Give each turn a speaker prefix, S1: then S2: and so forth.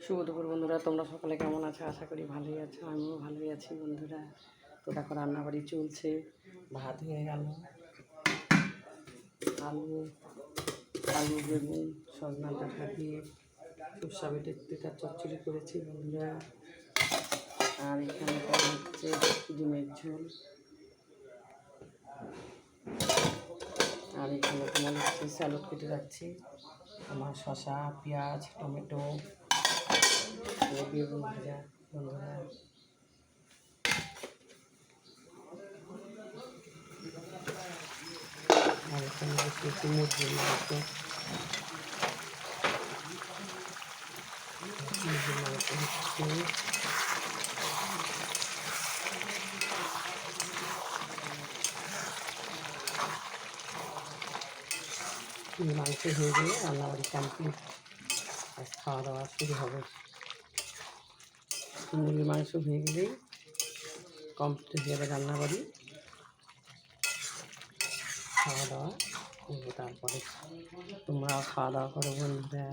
S1: শুভ দুপুর বন্ধুরা, তোমরা সকলে কেমন আছো? আশা করি ভালোই আছো। আমিও ভালোই আছি বন্ধুরা। তো দেখো রান্নাবাড়ি চলছে, ভাত হয়ে গেল, আলু বেগুন সজনা ডাঁটা দিয়ে সরষা বেটে তেঁতার চচ্চড়ি করেছি বন্ধুরা। আর এখানে করা হচ্ছে ডিমের ঝোল। আর এখানে তোমার হচ্ছে স্যালাড কেটে রাখছি, আমার শসা পেঁয়াজ টমেটো বেগুন ভাজা বন্ধুরা। আর এখানে একটু মুরগির মাংস হচ্ছে। মাংস হয়ে গেলে রান্নাবাড়ি কমপ্লিট, আজ খাওয়া দাওয়া শুরু হবে। মুরগির মাংস হয়ে গেলেই কমপ্লিট হয়ে যাবে রান্নাবাড়ি, খাওয়া দাওয়া করবো। তারপরে তোমরাও খাওয়া দাওয়া করো বন্ধুরা।